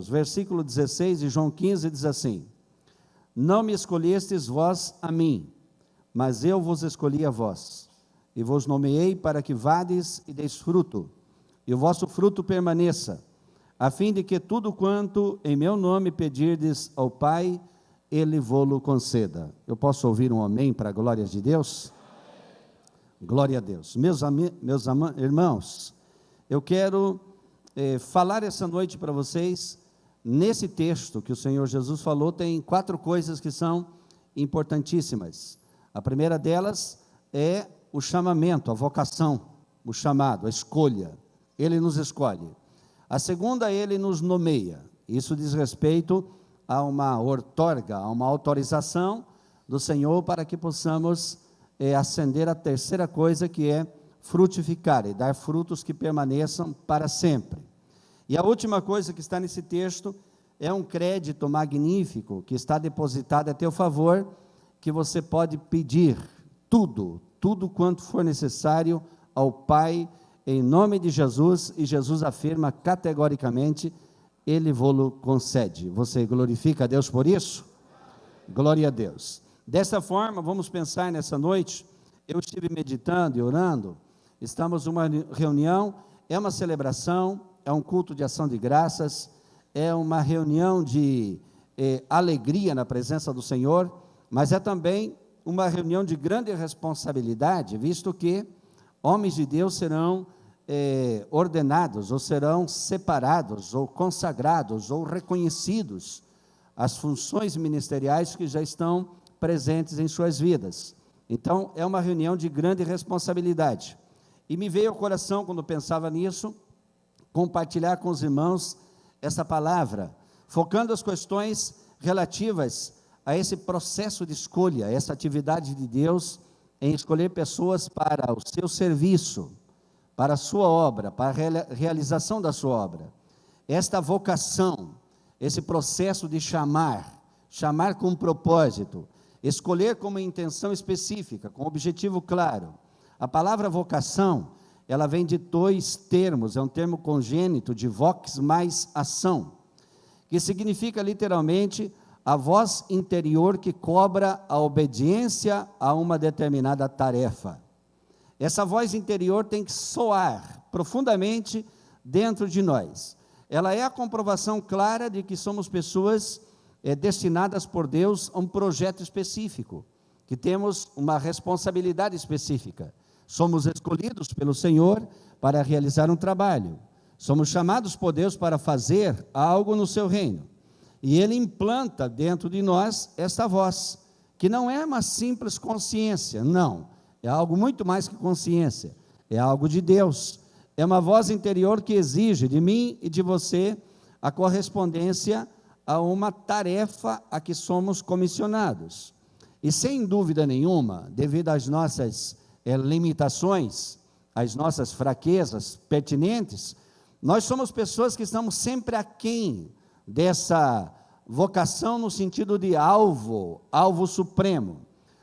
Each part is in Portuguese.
Versículo 16 de João 15 diz assim: não me escolhestes vós a mim, mas eu vos escolhi a vós, e vos nomeei para que vades e deis fruto, e o vosso fruto permaneça, a fim de que tudo quanto em meu nome pedirdes ao Pai, Ele vô-lo conceda. Eu posso ouvir um amém para a glória de Deus? Glória a Deus. Meus irmãos, eu quero falar essa noite para vocês, nesse texto que o Senhor Jesus falou, tem 4 coisas que são importantíssimas. A primeira delas é o chamamento, a vocação, o chamado, a escolha. Ele nos escolhe. A segunda, Ele nos nomeia. Isso diz respeito a uma outorga, a uma autorização do Senhor para que possamos ascender a terceira coisa, que é frutificar e dar frutos que permaneçam para sempre. E a última coisa que está nesse texto é um crédito magnífico que está depositado a teu favor, que você pode pedir tudo quanto for necessário ao Pai, em nome de Jesus, e Jesus afirma categoricamente, Ele vô-lo concede. Você glorifica a Deus por isso? Glória a Deus. Dessa forma, vamos pensar nessa noite. Eu estive meditando e orando, estamos numa reunião, é uma celebração, é um culto de ação de graças, é uma reunião de alegria na presença do Senhor, mas é também uma reunião de grande responsabilidade, visto que homens de Deus serão ordenados, ou serão separados, ou consagrados, ou reconhecidos, as funções ministeriais que já estão presentes em suas vidas. Então, é uma reunião de grande responsabilidade. E me veio ao coração, quando pensava nisso, compartilhar com os irmãos essa palavra, focando as questões relativas a esse processo de escolha, essa atividade de Deus em escolher pessoas para o seu serviço, para a sua obra, para a realização da sua obra. Esta vocação, esse processo de chamar com propósito, escolher com uma intenção específica, com objetivo claro. A palavra vocação, ela vem de 2 termos, é um termo congênito, de vox mais ação, que significa literalmente a voz interior que cobra a obediência a uma determinada tarefa. Essa voz interior tem que soar profundamente dentro de nós. Ela é a comprovação clara de que somos pessoas destinadas por Deus a um projeto específico, que temos uma responsabilidade específica. Somos escolhidos pelo Senhor para realizar um trabalho. Somos chamados por Deus para fazer algo no seu reino. E Ele implanta dentro de nós esta voz, que não é uma simples consciência, não. É algo muito mais que consciência. É algo de Deus. É uma voz interior que exige de mim e de você a correspondência a uma tarefa a que somos comissionados. E sem dúvida nenhuma, devido às nossas limitações, às nossas fraquezas pertinentes, nós somos pessoas que estamos sempre aquém dessa vocação no sentido de alvo supremo.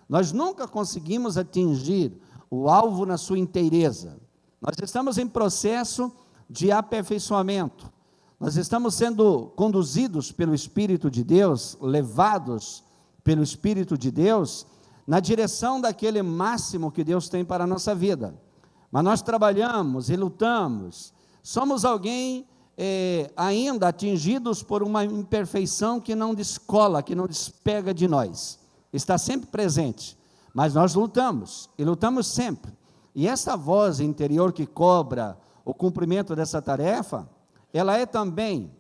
Nós nunca conseguimos atingir o alvo na sua inteireza. Nós estamos em processo de aperfeiçoamento. Nós estamos sendo conduzidos pelo Espírito de Deus, levados pelo Espírito de Deus, na direção daquele máximo que Deus tem para a nossa vida. Mas nós trabalhamos e lutamos, somos alguém ainda atingidos por uma imperfeição que não descola, que não despega de nós, está sempre presente, mas nós lutamos, e lutamos sempre, e essa voz interior que cobra o cumprimento dessa tarefa, ela é também,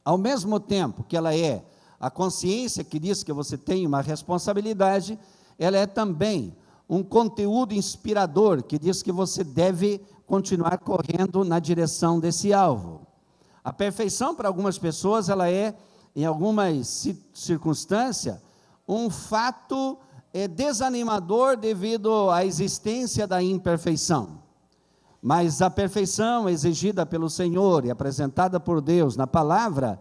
ao mesmo tempo que ela é a consciência que diz que você tem uma responsabilidade, ela é também um conteúdo inspirador que diz que você deve continuar correndo na direção desse alvo. A perfeição para algumas pessoas, ela é, em algumas circunstâncias, um fato desanimador devido à existência da imperfeição. Mas a perfeição exigida pelo Senhor e apresentada por Deus na palavra,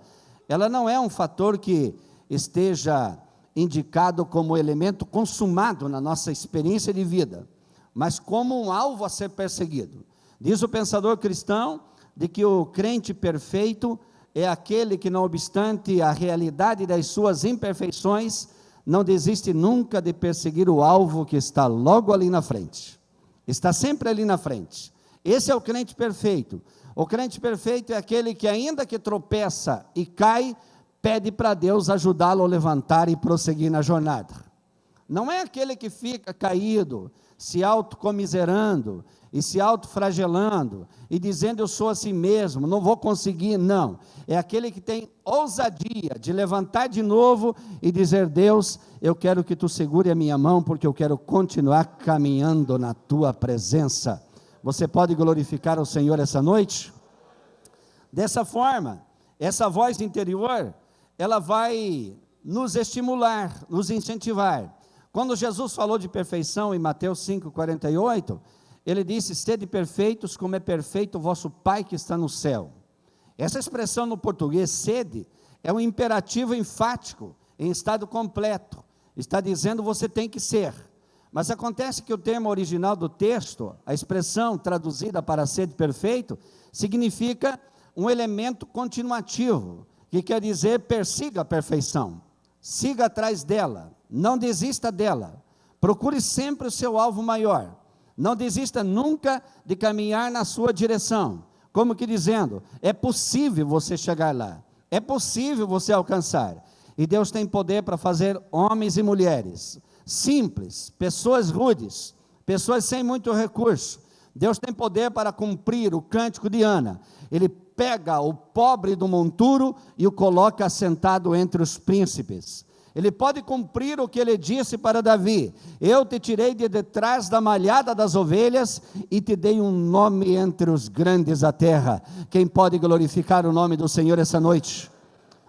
ela não é um fator que esteja indicado como elemento consumado na nossa experiência de vida, mas como um alvo a ser perseguido. Diz o pensador cristão de que o crente perfeito é aquele que, não obstante a realidade das suas imperfeições, não desiste nunca de perseguir o alvo que está logo ali na frente. Está sempre ali na frente. Esse é o crente perfeito. O crente perfeito é aquele que, ainda que tropeça e cai, pede para Deus ajudá-lo a levantar e prosseguir na jornada. Não é aquele que fica caído, se autocomiserando e se autoflagelando e dizendo: eu sou assim mesmo, não vou conseguir. Não, é aquele que tem ousadia de levantar de novo e dizer: Deus, eu quero que tu segure a minha mão, porque eu quero continuar caminhando na tua presença. Você pode glorificar o Senhor essa noite? Dessa forma, essa voz interior, ela vai nos estimular, nos incentivar. Quando Jesus falou de perfeição em Mateus 5,48, ele disse: sede perfeitos como é perfeito o vosso Pai que está no céu. Essa expressão no português, sede, é um imperativo enfático, em estado completo. Está dizendo: você tem que ser. Mas acontece que o termo original do texto, a expressão traduzida para sede perfeito, significa um elemento continuativo, que quer dizer: persiga a perfeição, siga atrás dela, não desista dela, procure sempre o seu alvo maior, não desista nunca de caminhar na sua direção, como que dizendo: é possível você chegar lá, é possível você alcançar, e Deus tem poder para fazer homens e mulheres simples, pessoas rudes, pessoas sem muito recurso. Deus tem poder para cumprir o cântico de Ana. Ele pega o pobre do monturo e o coloca assentado entre os príncipes. Ele pode cumprir o que ele disse para Davi: eu te tirei de detrás da malhada das ovelhas e te dei um nome entre os grandes da terra. Quem pode glorificar o nome do Senhor essa noite?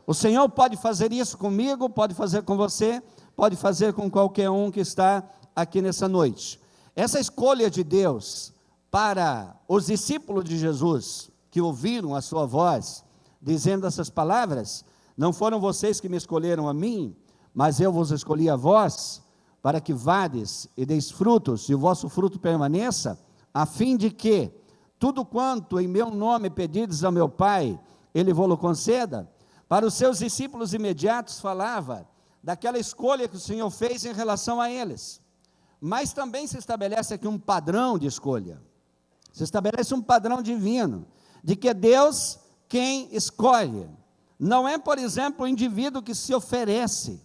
O Senhor pode fazer isso comigo, pode fazer com você, pode fazer com qualquer um que está aqui nessa noite. Essa escolha de Deus para os discípulos de Jesus, que ouviram a sua voz, dizendo essas palavras: não foram vocês que me escolheram a mim, mas eu vos escolhi a vós, para que vades e deis frutos, e o vosso fruto permaneça, a fim de que tudo quanto em meu nome pedirdes ao meu Pai, Ele vos-lo conceda. Para os seus discípulos imediatos falava daquela escolha que o Senhor fez em relação a eles, mas também se estabelece aqui um padrão de escolha, se estabelece um padrão divino, de que é Deus quem escolhe, não é, por exemplo, o indivíduo que se oferece,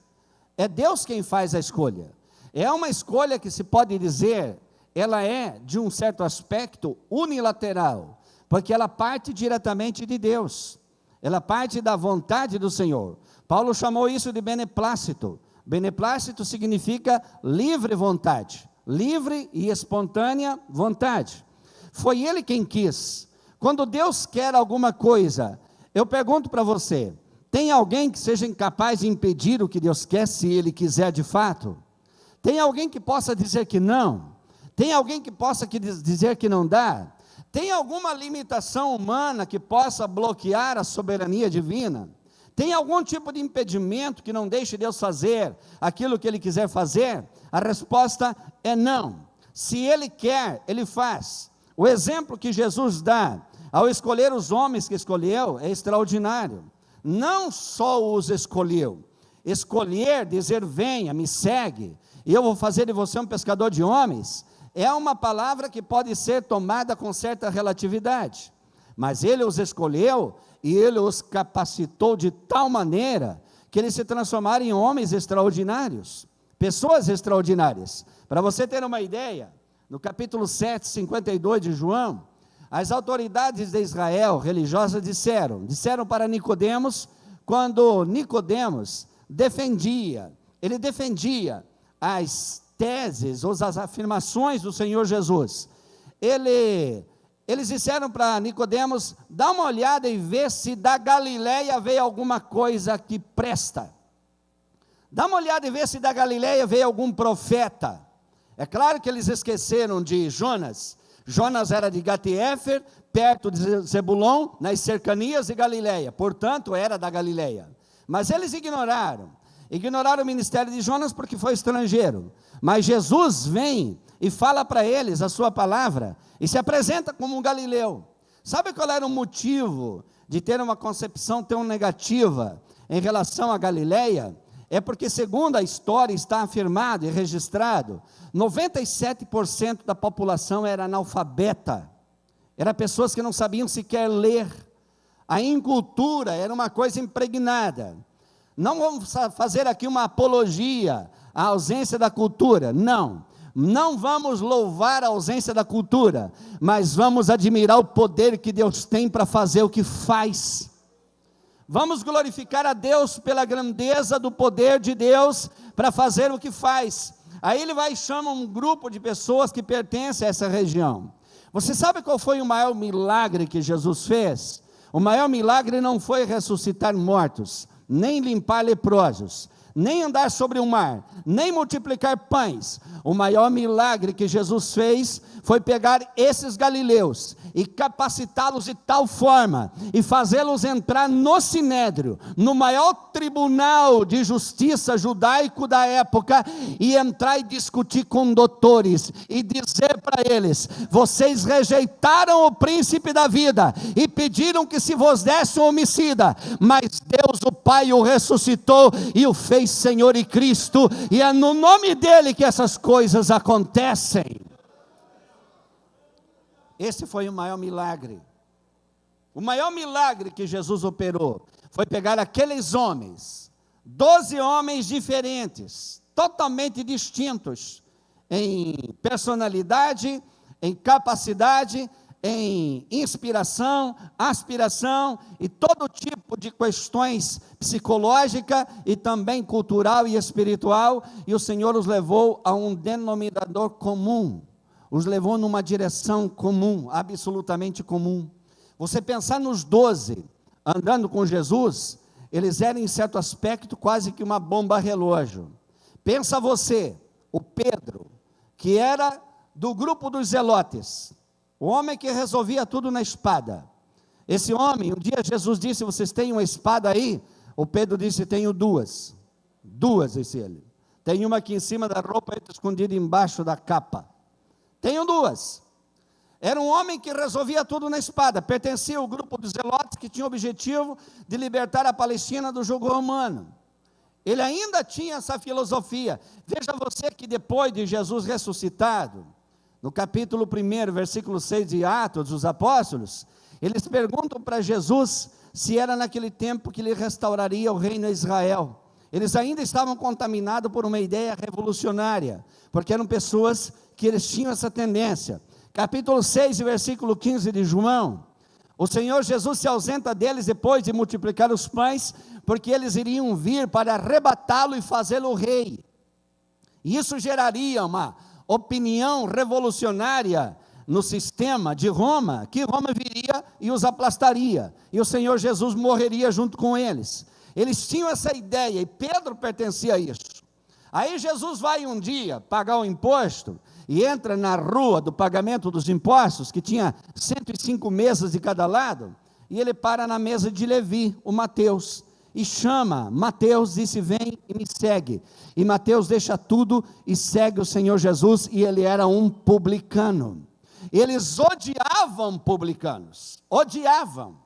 é Deus quem faz a escolha. É uma escolha que se pode dizer, ela é de um certo aspecto unilateral, porque ela parte diretamente de Deus, ela parte da vontade do Senhor. Paulo chamou isso de beneplácito. Beneplácito significa livre vontade, livre e espontânea vontade. Foi Ele quem quis. Quando Deus quer alguma coisa, eu pergunto para você: tem alguém que seja incapaz de impedir o que Deus quer, se Ele quiser de fato? Tem alguém que possa dizer que não? Tem alguém que possa dizer que não dá? Tem alguma limitação humana que possa bloquear a soberania divina? Tem algum tipo de impedimento que não deixe Deus fazer aquilo que Ele quiser fazer? A resposta é não. Se Ele quer, Ele faz. O exemplo que Jesus dá ao escolher os homens que escolheu é extraordinário. Não só os escolheu, escolher, dizer: venha, me segue, e eu vou fazer de você um pescador de homens, é uma palavra que pode ser tomada com certa relatividade, mas Ele os escolheu e Ele os capacitou de tal maneira que eles se transformaram em homens extraordinários, pessoas extraordinárias. Para você ter uma ideia, no capítulo 7, 52 de João, as autoridades de Israel religiosas disseram para Nicodemos, quando Nicodemos ele defendia as teses ou as afirmações do Senhor Jesus, eles disseram para Nicodemos: dá uma olhada e vê se da Galileia veio alguma coisa que presta, dá uma olhada e vê se da Galileia veio algum profeta. É claro que eles esqueceram de Jonas. Jonas era de Gat-Hefer, perto de Zebulon, nas cercanias de Galileia, portanto era da Galileia, mas eles ignoraram o ministério de Jonas porque foi estrangeiro. Mas Jesus vem e fala para eles a sua palavra, e se apresenta como um galileu. Sabe qual era o motivo de ter uma concepção tão negativa em relação à Galileia, é porque, segundo a história está afirmado e registrado, 97% da população era analfabeta, eram pessoas que não sabiam sequer ler, a incultura era uma coisa impregnada. Não vamos fazer aqui uma apologia à ausência da cultura, não vamos louvar a ausência da cultura, mas vamos admirar o poder que Deus tem para fazer o que faz. Vamos glorificar a Deus pela grandeza do poder de Deus para fazer o que faz. Aí ele vai e chama um grupo de pessoas que pertencem a essa região. Você sabe qual foi o maior milagre que Jesus fez? O maior milagre não foi ressuscitar mortos, nem limpar leprosos, nem andar sobre o mar, nem multiplicar pães. O maior milagre que Jesus fez foi pegar esses galileus e capacitá-los de tal forma e fazê-los entrar no sinédrio, no maior tribunal de justiça judaico da época, e entrar e discutir com doutores e dizer para eles: vocês rejeitaram o príncipe da vida e pediram que se vos desse um homicida, mas Deus o Pai o ressuscitou e o fez Senhor e Cristo, e é no nome dele que essas coisas acontecem. Esse foi o maior milagre. O maior milagre que Jesus operou foi pegar aqueles homens, 12 homens diferentes, totalmente distintos em personalidade, em capacidade, em inspiração, aspiração e todo tipo de questões psicológica e também cultural e espiritual, e o Senhor os levou a um denominador comum, os levou numa direção comum, absolutamente comum. Você pensar nos 12 andando com Jesus, eles eram em certo aspecto quase que uma bomba relógio. Pensa você, o Pedro, que era do grupo dos zelotes, o homem que resolvia tudo na espada. Esse homem, um dia Jesus disse: vocês têm uma espada aí? O Pedro disse: tenho duas, disse ele. Tem uma aqui em cima da roupa, escondida embaixo da capa. Tenho duas. Era um homem que resolvia tudo na espada, pertencia ao grupo dos zelotes, que tinha o objetivo de libertar a Palestina do jugo romano. Ele ainda tinha essa filosofia. Veja você que depois de Jesus ressuscitado, no capítulo 1, versículo 6 de Atos dos Apóstolos, eles perguntam para Jesus se era naquele tempo que ele restauraria o reino a Israel. Eles ainda estavam contaminados por uma ideia revolucionária, porque eram pessoas que eles tinham essa tendência. Capítulo 6, versículo 15 de João, o Senhor Jesus se ausenta deles depois de multiplicar os pães, porque eles iriam vir para arrebatá-lo e fazê-lo rei. E isso geraria uma opinião revolucionária no sistema de Roma, que Roma viria e os aplastaria, e o Senhor Jesus morreria junto com eles. Eles tinham essa ideia, e Pedro pertencia a isso. Aí Jesus vai um dia pagar o imposto, e entra na rua do pagamento dos impostos, que tinha 105 mesas de cada lado, e ele para na mesa de Levi, o Mateus, e chama Mateus, disse: vem e me segue. E Mateus deixa tudo e segue o Senhor Jesus, e ele era um publicano. Eles odiavam publicanos, odiavam.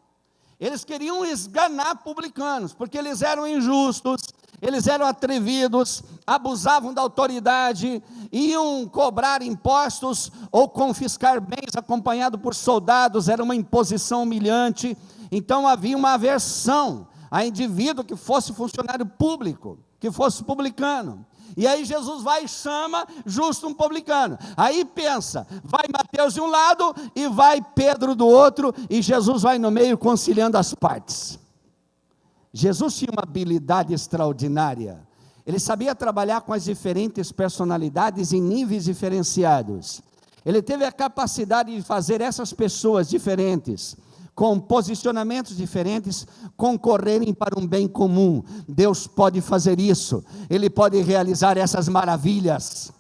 Eles queriam esganar publicanos, porque eles eram injustos, eles eram atrevidos, abusavam da autoridade, iam cobrar impostos ou confiscar bens acompanhado por soldados, era uma imposição humilhante. Então havia uma aversão a indivíduo que fosse funcionário público, que fosse publicano. E aí Jesus vai e chama justo um publicano. Aí pensa, vai Mateus de um lado e vai Pedro do outro, e Jesus vai no meio conciliando as partes. Jesus tinha uma habilidade extraordinária. Ele sabia trabalhar com as diferentes personalidades em níveis diferenciados. Ele teve a capacidade de fazer essas pessoas diferentes, com posicionamentos diferentes, concorrerem para um bem comum. Deus pode fazer isso. Ele pode realizar essas maravilhas.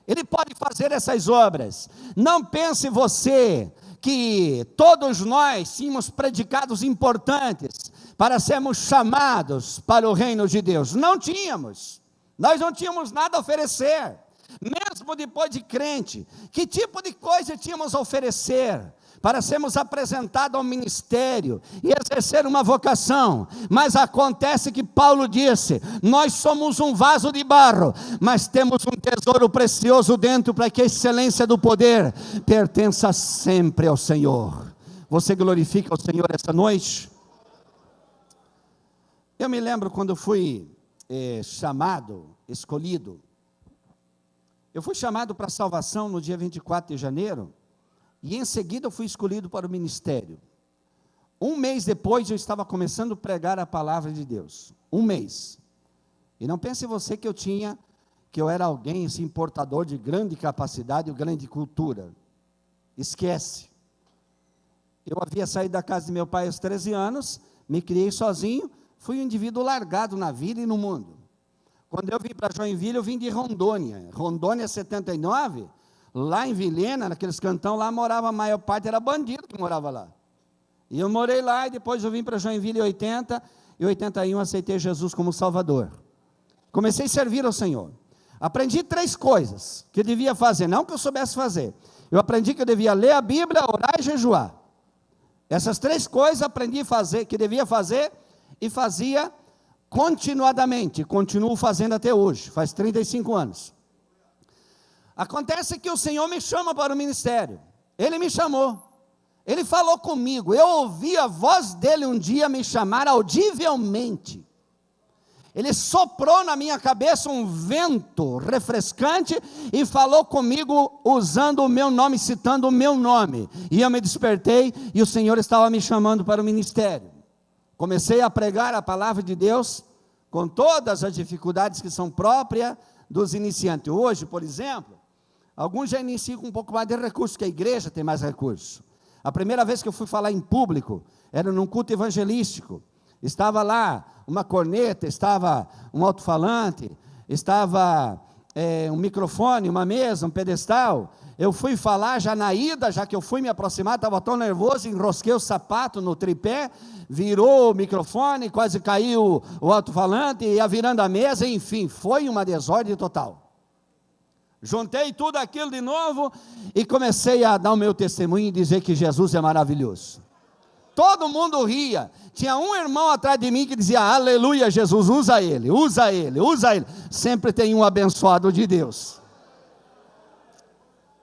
Ele pode fazer essas obras. Não pense você que todos nós tínhamos predicados importantes para sermos chamados para o reino de Deus. Não tínhamos. Nós não tínhamos nada a oferecer. Mesmo depois de crente, que tipo de coisa tínhamos a oferecer? para sermos apresentados ao ministério e exercer uma vocação, mas acontece que Paulo disse: nós somos um vaso de barro, mas temos um tesouro precioso dentro, para que a excelência do poder pertença sempre ao Senhor. Você glorifica o Senhor essa noite? Eu me lembro quando eu fui escolhido. Eu fui chamado para a salvação no dia 24 de janeiro, e em seguida eu fui escolhido para o ministério. Um mês depois eu estava começando a pregar a palavra de Deus. Um mês. E não pense você que eu era alguém assim, portador de grande capacidade e grande cultura. Esquece. Eu havia saído da casa de meu pai aos 13 anos, me criei sozinho, fui um indivíduo largado na vida e no mundo. Quando eu vim para Joinville, eu vim de Rondônia. Rondônia 79, lá em Vilhena, naqueles cantão lá, morava a maior parte, era bandido que morava lá. E eu morei lá, e depois eu vim para Joinville em 80, e em 81 aceitei Jesus como Salvador. Comecei a servir ao Senhor. Aprendi 3 coisas que eu devia fazer, não que eu soubesse fazer. Eu aprendi que eu devia ler a Bíblia, orar e jejuar. Essas 3 coisas aprendi a fazer, que devia fazer, e fazia continuadamente, continuo fazendo até hoje, faz 35 anos. Acontece que o Senhor me chama para o ministério. Ele me chamou, Ele falou comigo. Eu ouvi a voz dele um dia me chamar audivelmente. Ele soprou na minha cabeça um vento refrescante e falou comigo usando o meu nome, citando o meu nome. E eu me despertei e o Senhor estava me chamando para o ministério. Comecei a pregar a palavra de Deus com todas as dificuldades que são próprias dos iniciantes. Hoje, por exemplo, alguns já iniciam com um pouco mais de recurso, que a igreja tem mais recurso. A primeira vez que eu fui falar em público, era num culto evangelístico. Estava lá uma corneta, estava um alto-falante, estava um microfone, uma mesa, um pedestal. Eu fui falar já na ida, já que eu fui me aproximar, estava tão nervoso, enrosquei o sapato no tripé, virou o microfone, quase caiu o alto-falante, ia virando a mesa, enfim, foi uma desordem total. Juntei tudo aquilo de novo e comecei a dar o meu testemunho e dizer que Jesus é maravilhoso. Todo mundo ria. Tinha um irmão atrás de mim que dizia: aleluia, Jesus, usa ele, usa ele, usa ele. Sempre tem um abençoado de Deus.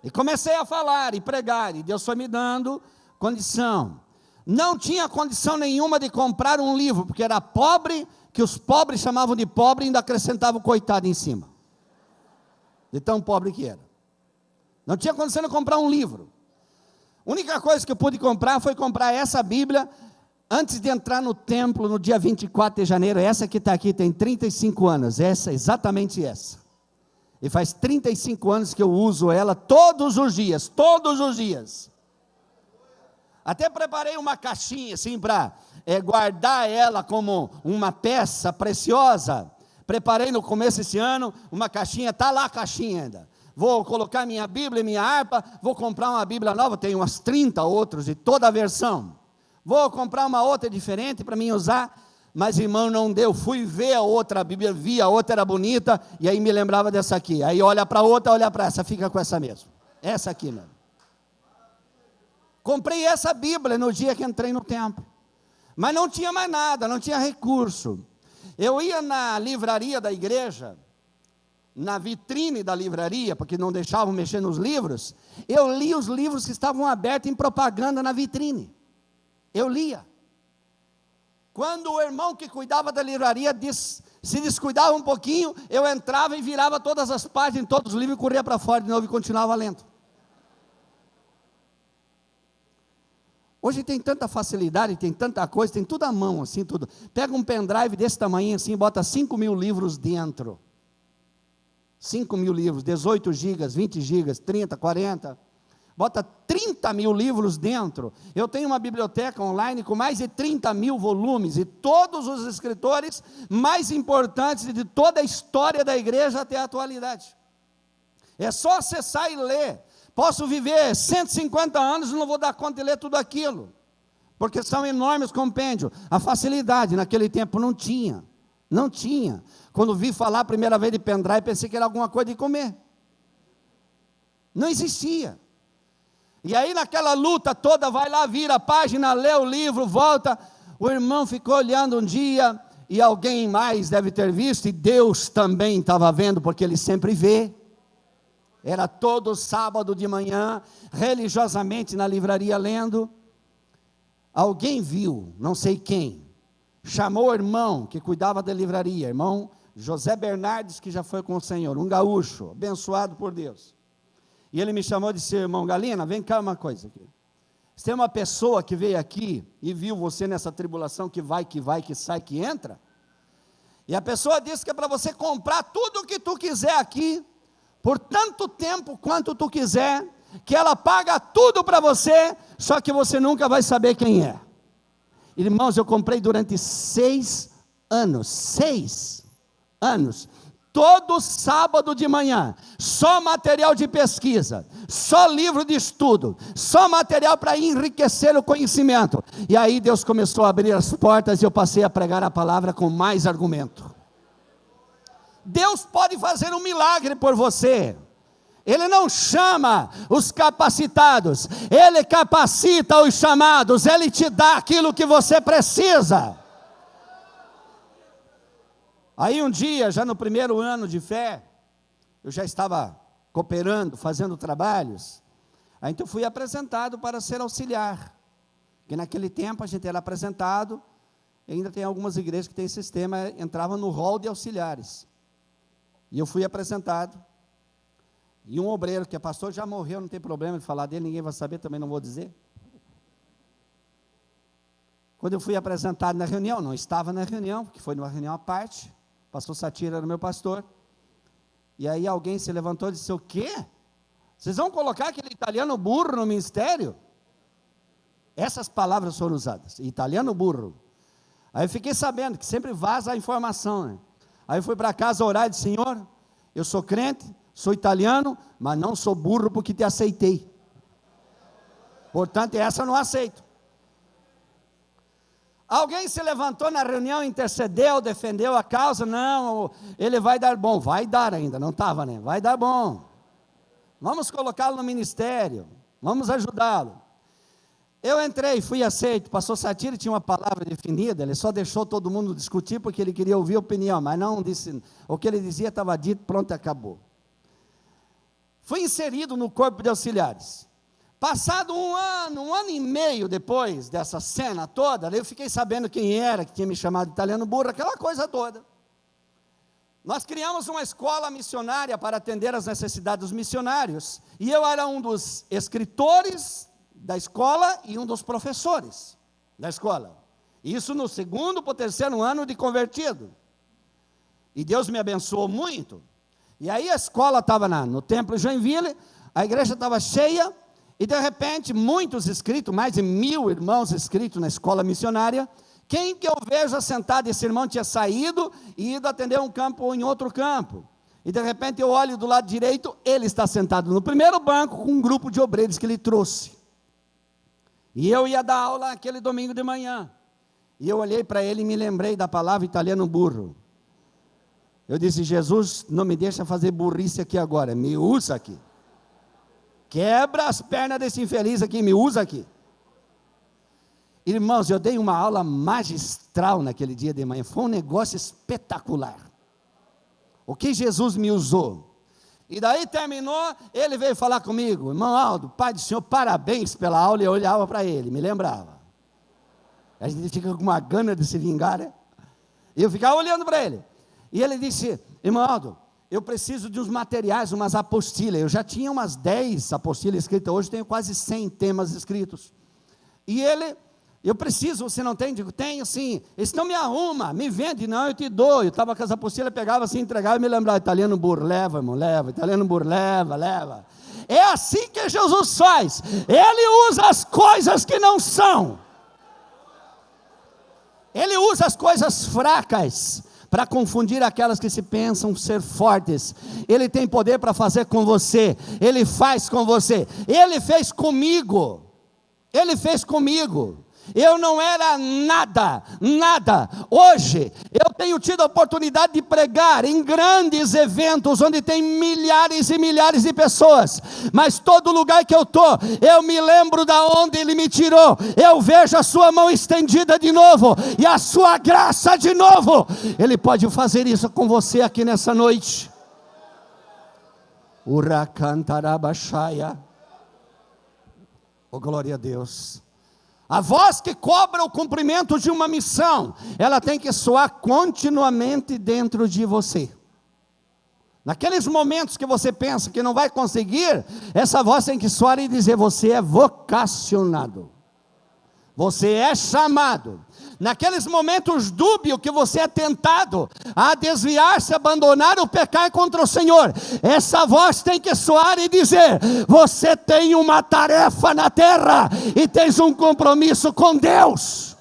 E comecei a falar e pregar, e Deus foi me dando condição. Não tinha condição nenhuma de comprar um livro, porque era pobre, que os pobres chamavam de pobre, e ainda acrescentavam o coitado em cima, de tão pobre que era. Não tinha condição de comprar um livro. A única coisa que eu pude comprar foi comprar essa Bíblia, antes de entrar no templo, no dia 24 de janeiro, essa que está aqui, tem 35 anos, exatamente essa. E faz 35 anos que eu uso ela todos os dias, todos os dias. Até preparei uma caixinha assim para guardar ela como uma peça preciosa. Preparei no começo desse ano uma caixinha, está lá a caixinha ainda. Vou colocar minha Bíblia e minha harpa, vou comprar uma Bíblia nova, tem umas 30 outros de toda a versão. Vou comprar uma outra diferente para mim usar. Mas irmão, não deu, fui ver a outra Bíblia, vi a outra, era bonita, e aí me lembrava dessa aqui, aí olha para outra, olha para essa, fica com essa mesmo, essa aqui mesmo. Comprei essa Bíblia no dia que entrei no templo, mas não tinha mais nada, não tinha recurso. Eu ia na livraria da igreja, na vitrine da livraria, porque não deixavam mexer nos livros, eu li os livros que estavam abertos em propaganda na vitrine, eu lia. Quando o irmão que cuidava da livraria se descuidava um pouquinho, eu entrava e virava todas as páginas, todos os livros, e corria para fora de novo e continuava lendo. Hoje tem tanta facilidade, tem tanta coisa, tem tudo à mão, assim, tudo. Pega um pendrive desse tamanho assim, bota 5.000 livros dentro. 5.000 livros, 18 gigas, 20 gigas, 30, 40... bota 30.000 livros dentro. Eu tenho uma biblioteca online com mais de 30.000 volumes, e todos os escritores mais importantes de toda a história da igreja até a atualidade. É só acessar e ler. Posso viver 150 anos e não vou dar conta de ler tudo aquilo, porque são enormes compêndios. A facilidade naquele tempo não tinha. Quando vi falar a primeira vez de pendrive, pensei que era alguma coisa de comer. Não existia. E aí naquela luta toda, vai lá, vira a página, lê o livro, volta. O irmão ficou olhando um dia, e alguém mais deve ter visto, e Deus também estava vendo, porque Ele sempre vê. Era todo sábado de manhã, religiosamente na livraria lendo. Alguém viu, não sei quem, chamou o irmão que cuidava da livraria, irmão José Bernardes, que já foi com o Senhor, um gaúcho, abençoado por Deus. E ele me chamou e disse: irmão Galina, vem cá uma coisa aqui. Se tem uma pessoa que veio aqui e viu você nessa tribulação que vai, que sai, que entra, e a pessoa disse que é para você comprar tudo o que tu quiser aqui, por tanto tempo quanto tu quiser, que ela paga tudo para você, só que você nunca vai saber quem é. Irmãos, eu comprei durante 6 anos, 6 anos, todo sábado de manhã, só material de pesquisa, só livro de estudo, só material para enriquecer o conhecimento. E aí Deus começou a abrir as portas e eu passei a pregar a palavra com mais argumento. Deus pode fazer um milagre por você. Ele não chama os capacitados, Ele capacita os chamados, Ele te dá aquilo que você precisa. Aí um dia, já no primeiro ano de fé, eu já estava cooperando, fazendo trabalhos, aí então fui apresentado para ser auxiliar, porque naquele tempo a gente era apresentado, e ainda tem algumas igrejas que tem esse sistema, entrava no rol de auxiliares, e eu fui apresentado, e um obreiro, que é pastor, já morreu, não tem problema de falar dele, ninguém vai saber, também não vou dizer. Quando eu fui apresentado na reunião, não estava na reunião, porque foi numa reunião à parte, pastor Satira era o meu pastor, e aí alguém se levantou e disse: o quê? Vocês vão colocar aquele italiano burro no ministério? Essas palavras foram usadas, italiano burro. Aí eu fiquei sabendo que sempre vaza a informação, né? Aí eu fui para casa orar e disse: Senhor, eu sou crente, sou italiano, mas não sou burro porque te aceitei, portanto essa eu não aceito. Alguém se levantou na reunião, intercedeu, defendeu a causa, não, ele vai dar bom, vai dar ainda, não estava, né? Vai dar bom, vamos colocá-lo no ministério, vamos ajudá-lo. Eu entrei, fui aceito, pastor Satira tinha uma palavra definida, ele só deixou todo mundo discutir, porque ele queria ouvir a opinião, mas não disse, o que ele dizia estava dito, pronto, acabou. Fui inserido no corpo de auxiliares. Passado um ano e meio depois dessa cena toda, eu fiquei sabendo quem era, que tinha me chamado de italiano burro, aquela coisa toda. Nós criamos uma escola missionária para atender as necessidades dos missionários, e eu era um dos escritores da escola e um dos professores da escola. Isso no 2º para o 3º ano de convertido. E Deus me abençoou muito. E aí a escola estava no templo de Joinville, a igreja estava cheia, e de repente, muitos inscritos, mais de 1000 irmãos inscritos na escola missionária. Quem que eu vejo assentado? Esse irmão tinha saído e ido atender um campo ou em outro campo. E de repente eu olho do lado direito, ele está sentado no primeiro banco com um grupo de obreiros que ele trouxe. E eu ia dar aula aquele domingo de manhã. E eu olhei para ele e me lembrei da palavra italiano burro. Eu disse: Jesus, não me deixa fazer burrice aqui agora, me usa aqui. Quebra as pernas desse infeliz aqui, me usa aqui. Irmãos, eu dei uma aula magistral naquele dia de manhã, foi um negócio espetacular. O que Jesus me usou. E daí terminou, ele veio falar comigo: irmão Aldo, pai do senhor, parabéns pela aula. E eu olhava para ele, me lembrava. A gente fica com uma gana de se vingar, né? E eu ficava olhando para ele. E ele disse: irmão Aldo, eu preciso de uns materiais, umas apostilhas. Eu já tinha umas 10 apostilhas escritas, hoje tenho quase 100 temas escritos. E ele: eu preciso, você não tem? Digo: tenho sim. Ele disse: não, me arruma, me vende. Não, eu te dou. Eu estava com as apostilhas, pegava assim, entregava e me lembrava: italiano burro, leva, irmão, leva. Italiano burro, leva, leva. É assim que Jesus faz. Ele usa as coisas que não são. Ele usa as coisas fracas para confundir aquelas que se pensam ser fortes. Ele tem poder para fazer com você. Ele faz com você. Ele fez comigo. Ele fez comigo. eu não era nada, nada. Hoje, eu tenho tido a oportunidade de pregar em grandes eventos, onde tem milhares e milhares de pessoas, mas todo lugar que eu estou, eu me lembro da onde Ele me tirou, eu vejo a sua mão estendida de novo, e a sua graça de novo. Ele pode fazer isso com você aqui nessa noite. Uracantarabashaya. Oh, glória a Deus. A voz que cobra o cumprimento de uma missão, ela tem que soar continuamente dentro de você. Naqueles momentos que você pensa que não vai conseguir, essa voz tem que soar e dizer: você é vocacionado, você é chamado. Naqueles momentos dúbios que você é tentado a desviar-se, abandonar ou pecar contra o Senhor, essa voz tem que soar e dizer: você tem uma tarefa na terra e tens um compromisso com Deus.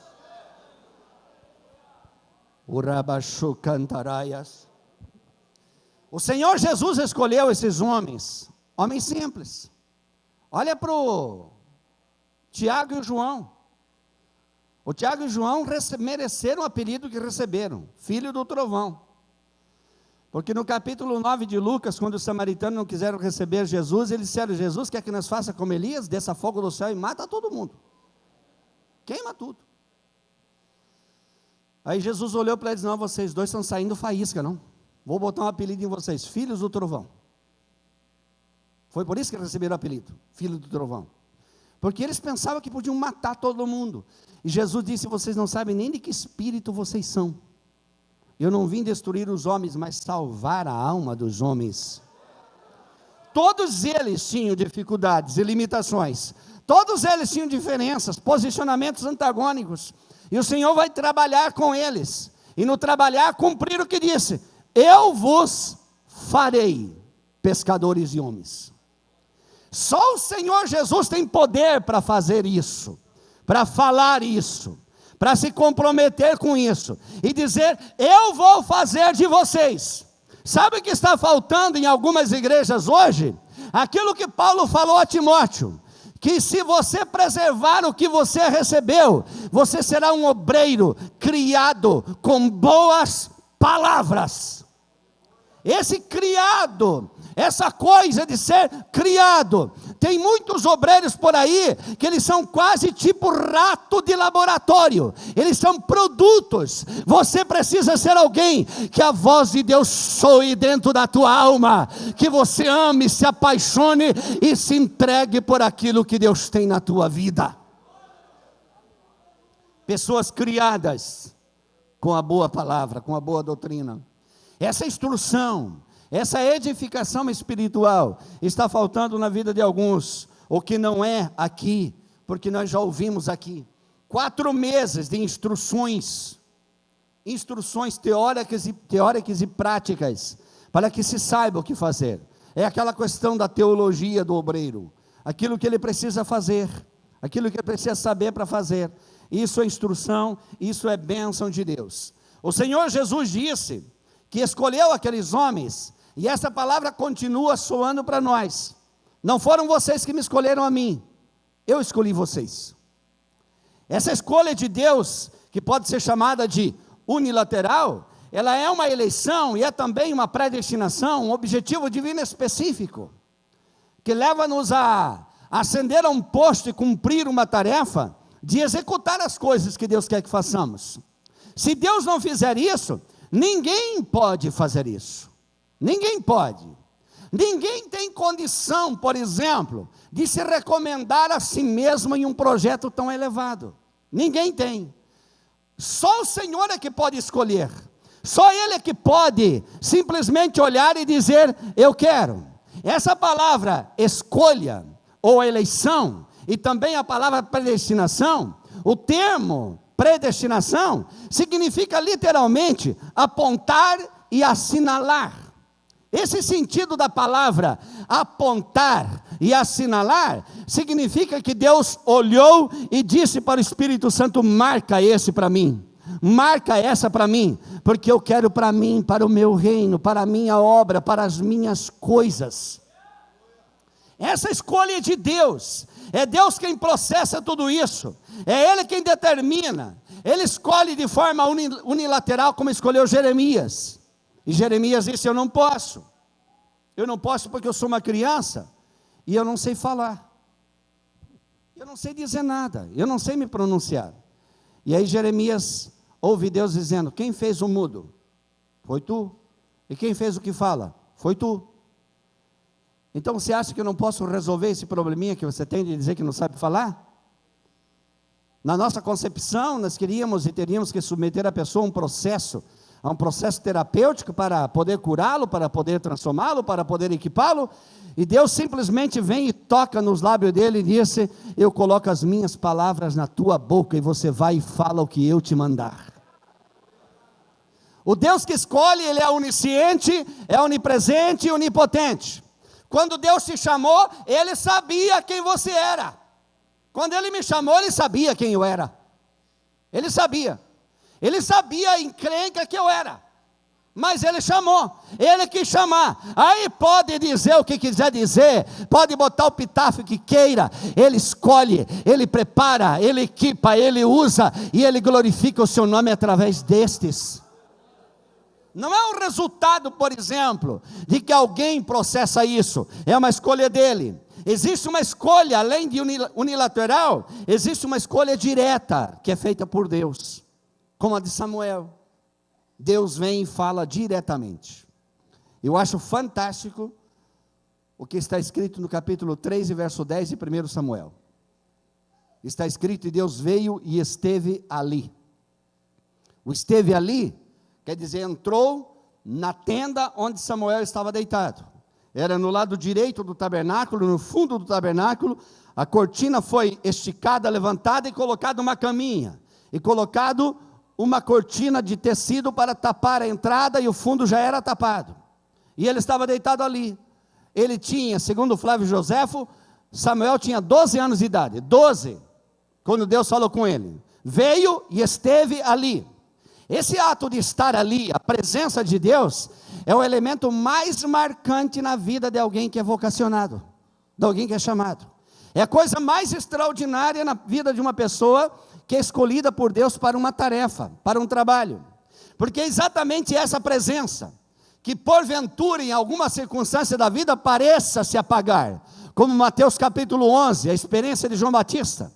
O Senhor Jesus escolheu esses homens simples. Olha para o Tiago e o João. O Tiago e o João mereceram o apelido que receberam, filho do trovão. Porque no capítulo 9 de Lucas, quando os samaritanos não quiseram receber Jesus, eles disseram: Jesus quer que nós faça como Elias, desça fogo do céu e mata todo mundo, queima tudo. Aí Jesus olhou para eles: não, vocês dois estão saindo faísca, não? Vou botar um apelido em vocês, filhos do trovão. Foi por isso que receberam o apelido, filho do trovão. Porque eles pensavam que podiam matar todo mundo. E Jesus disse: vocês não sabem nem de que espírito vocês são. Eu não vim destruir os homens, mas salvar a alma dos homens. Todos eles tinham dificuldades e limitações. Todos eles tinham diferenças, posicionamentos antagônicos. E o Senhor vai trabalhar com eles. E no trabalhar, cumprir o que disse: eu vos farei pescadores de homens. Só o Senhor Jesus tem poder para fazer isso, para falar isso, para se comprometer com isso, e dizer: eu vou fazer de vocês. Sabe o que está faltando em algumas igrejas hoje? Aquilo que Paulo falou a Timóteo, que se você preservar o que você recebeu, você será um obreiro criado com boas palavras. Esse criado, essa coisa de ser criado, tem muitos obreiros por aí, que eles são quase tipo rato de laboratório, eles são produtos. Você precisa ser alguém que a voz de Deus soe dentro da tua alma, que você ame, se apaixone e se entregue por aquilo que Deus tem na tua vida. Pessoas criadas com a boa palavra, com a boa doutrina. Essa instrução, essa edificação espiritual está faltando na vida de alguns, o que não é aqui, porque nós já ouvimos aqui, 4 meses de instruções teóricas e práticas, para que se saiba o que fazer. É aquela questão da teologia do obreiro, aquilo que ele precisa fazer, aquilo que ele precisa saber para fazer. Isso é instrução, isso é bênção de Deus. O Senhor Jesus disse que escolheu aqueles homens, e essa palavra continua soando para nós: não foram vocês que me escolheram a mim, eu escolhi vocês. Essa escolha de Deus, que pode ser chamada de unilateral, ela é uma eleição e é também uma predestinação, um objetivo divino específico, que leva-nos a ascender a um posto e cumprir uma tarefa de executar as coisas que Deus quer que façamos. Se Deus não fizer isso, ninguém pode fazer isso. Ninguém pode. Ninguém tem condição, por exemplo, de se recomendar a si mesmo em um projeto tão elevado. Ninguém tem. Só o Senhor é que pode escolher. Só Ele é que pode simplesmente olhar e dizer: eu quero. Essa palavra escolha ou eleição, e também a palavra predestinação, o termo predestinação significa literalmente apontar e assinalar. Esse sentido da palavra apontar e assinalar significa que Deus olhou e disse para o Espírito Santo: marca esse para mim, marca essa para mim, porque eu quero para mim, para o meu reino, para a minha obra, para as minhas coisas. Essa escolha é de Deus, é Deus quem processa tudo isso, é Ele quem determina. Ele escolhe de forma unilateral, como escolheu Jeremias, e Jeremias disse: eu não posso porque eu sou uma criança, e eu não sei falar, eu não sei dizer nada, eu não sei me pronunciar. E aí Jeremias ouve Deus dizendo: quem fez o mudo? Foi tu. E quem fez o que fala? Foi tu. Então você acha que eu não posso resolver esse probleminha que você tem de dizer que não sabe falar? Na nossa concepção, nós queríamos e teríamos que submeter a pessoa a um processo terapêutico para poder curá-lo, para poder transformá-lo, para poder equipá-lo, e Deus simplesmente vem e toca nos lábios dele e disse: eu coloco as minhas palavras na tua boca e você vai e fala o que eu te mandar. O Deus que escolhe, Ele é onisciente, é onipresente e onipotente. Quando Deus te chamou, Ele sabia quem você era. Quando Ele me chamou, Ele sabia quem eu era. Ele sabia a encrenca que eu era, mas Ele chamou, Ele quis chamar. Aí pode dizer o que quiser dizer, pode botar o pitáfio que queira, Ele escolhe, Ele prepara, Ele equipa, Ele usa, e Ele glorifica o seu nome através destes. Não é um resultado, por exemplo, de que alguém processa isso, é uma escolha dele. Existe uma escolha, além de unilateral, existe uma escolha direta, que é feita por Deus, como a de Samuel. Deus vem e fala diretamente. Eu acho fantástico o que está escrito no capítulo 3 e verso 10 de 1 Samuel. Está escrito: e Deus veio e esteve ali. O esteve ali quer dizer, entrou na tenda onde Samuel estava deitado. Era no lado direito do tabernáculo, no fundo do tabernáculo. A cortina foi esticada, levantada e colocada uma caminha, e colocado uma cortina de tecido para tapar a entrada, e o fundo já era tapado, e ele estava deitado ali. Ele tinha, segundo Flávio Joséfo, Samuel tinha 12 anos de idade, 12, quando Deus falou com ele. Veio e esteve ali. Esse ato de estar ali, a presença de Deus, é o elemento mais marcante na vida de alguém que é vocacionado, de alguém que é chamado. É a coisa mais extraordinária na vida de uma pessoa que é escolhida por Deus para uma tarefa, para um trabalho. Porque é exatamente essa presença, que porventura em alguma circunstância da vida pareça se apagar, como Mateus capítulo 11, a experiência de João Batista,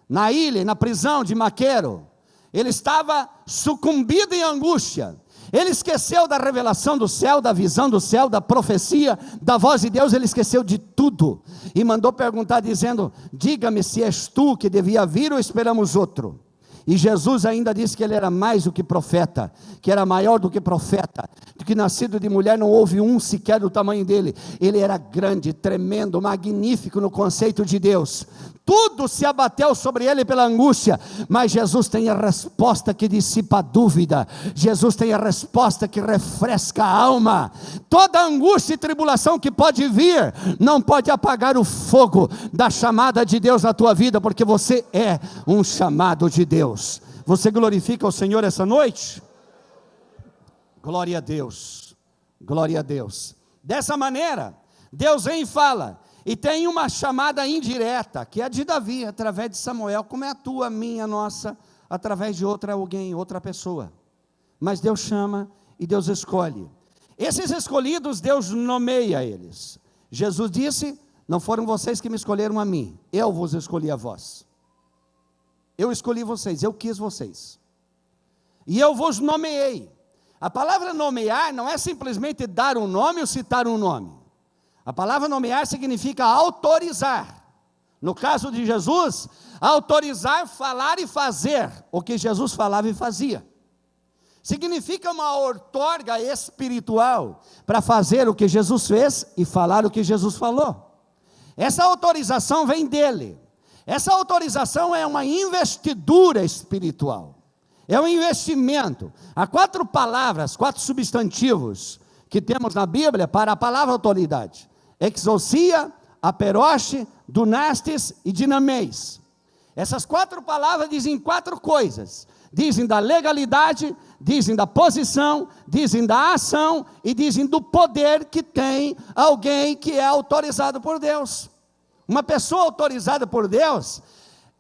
na ilha, na prisão de Maqueiro. Ele estava sucumbido em angústia, ele esqueceu da revelação do céu, da visão do céu, da profecia, da voz de Deus, ele esqueceu de tudo, e mandou perguntar dizendo: diga-me se és tu que devia vir ou esperamos outro? E Jesus ainda disse que ele era mais do que profeta, que era maior do que profeta, que nascido de mulher não houve um sequer do tamanho dele. Ele era grande, tremendo, magnífico no conceito de Deus. Tudo se abateu sobre ele pela angústia, mas Jesus tem a resposta que dissipa a dúvida. Jesus tem a resposta que refresca a alma. Toda angústia e tribulação que pode vir, não pode apagar o fogo da chamada de Deus na tua vida, porque você é um chamado de Deus. Você glorifica o Senhor essa noite? Glória a Deus, glória a Deus. Dessa maneira, Deus vem e fala, e tem uma chamada indireta, que é a de Davi, através de Samuel, como é a tua, a minha, a nossa, através de outra pessoa. Mas Deus chama e Deus escolhe. Esses escolhidos, Deus nomeia eles. Jesus disse: não foram vocês que me escolheram a mim, eu vos escolhi a vós. Eu escolhi vocês, eu quis vocês, e eu vos nomeei. A palavra nomear não é simplesmente dar um nome ou citar um nome. A palavra nomear significa autorizar. No caso de Jesus, autorizar, falar e fazer o que Jesus falava e fazia. Significa uma outorga espiritual para fazer o que Jesus fez e falar o que Jesus falou. Essa autorização vem dele. Essa autorização é uma investidura espiritual. É um investimento. Há 4 palavras, 4 substantivos que temos na Bíblia para a palavra autoridade: exousia, aperoche, dunastes e dinameis. Essas 4 palavras dizem 4 coisas. dizem da legalidade, dizem da posição, dizem da ação e dizem do poder que tem alguém que é autorizado por Deus. Uma pessoa autorizada por Deus,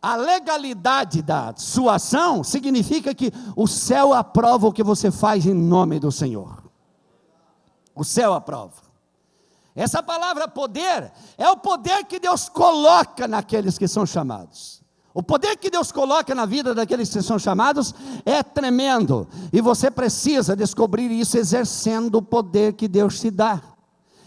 a legalidade da sua ação significa que o céu aprova o que você faz em nome do Senhor. O céu aprova. Essa palavra poder é o poder que Deus coloca naqueles que são chamados. O poder que Deus coloca na vida daqueles que são chamados é tremendo, e você precisa descobrir isso exercendo o poder que Deus te dá,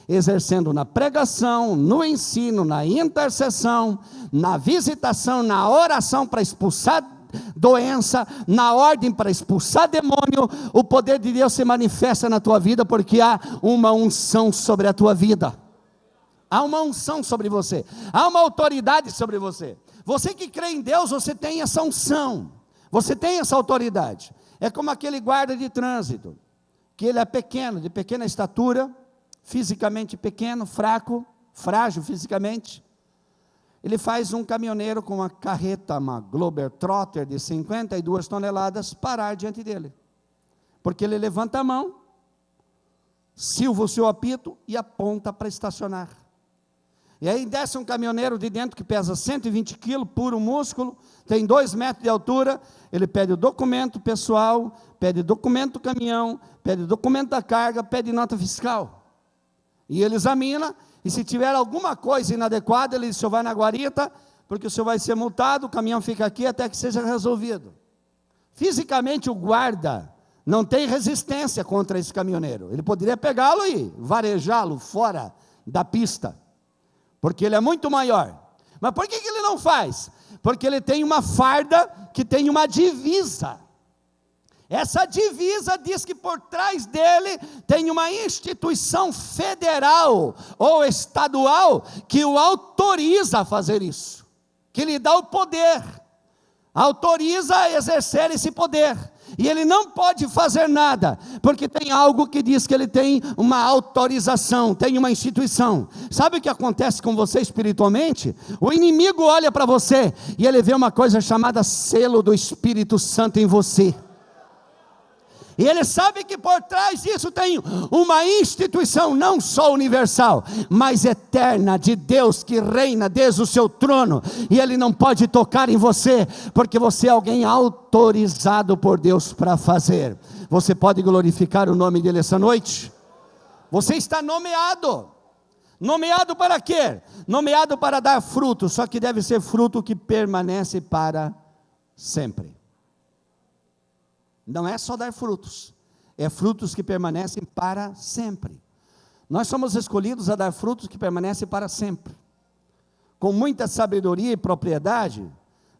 exercendo na pregação, no ensino, na intercessão, na visitação, na oração para expulsar doença, na ordem para expulsar demônio. O poder de Deus se manifesta na tua vida, porque há uma unção sobre a tua vida, há uma unção sobre você, há uma autoridade sobre você. Você que crê em Deus, você tem essa unção, você tem essa autoridade. É como aquele guarda de trânsito, que ele é pequeno, de pequena estatura, fisicamente pequeno, fraco, frágil fisicamente. Ele faz um caminhoneiro com uma carreta, uma Globetrotter de 52 toneladas, parar diante dele, porque ele levanta a mão, silva o seu apito e aponta para estacionar. E aí desce um caminhoneiro de dentro que pesa 120 quilos, puro músculo, tem 2 metros de altura, ele pede o documento pessoal, pede documento do caminhão, pede documento da carga, pede nota fiscal. E ele examina, e se tiver alguma coisa inadequada, ele diz: o senhor vai na guarita, porque o senhor vai ser multado, o caminhão fica aqui até que seja resolvido. Fisicamente o guarda não tem resistência contra esse caminhoneiro, ele poderia pegá-lo e varejá-lo fora da pista, porque ele é muito maior. Mas por que ele não faz? Porque ele tem uma farda que tem uma divisa. Essa divisa diz que por trás dele tem uma instituição federal ou estadual que o autoriza a fazer isso, que lhe dá o poder, autoriza a exercer esse poder. E ele não pode fazer nada, porque tem algo que diz que ele tem uma autorização, tem uma instituição. Sabe o que acontece com você espiritualmente? O inimigo olha para você e ele vê uma coisa chamada selo do Espírito Santo em você. E ele sabe que por trás disso tem uma instituição, não só universal, mas eterna, de Deus, que reina desde o seu trono, e ele não pode tocar em você, porque você é alguém autorizado por Deus para fazer. Você pode glorificar o nome dele essa noite? Você está nomeado. Nomeado para quê? Nomeado para dar fruto, só que deve ser fruto que permanece para sempre. Não é só dar frutos, é frutos que permanecem para sempre. Nós somos escolhidos a dar frutos que permanecem para sempre. Com muita sabedoria e propriedade,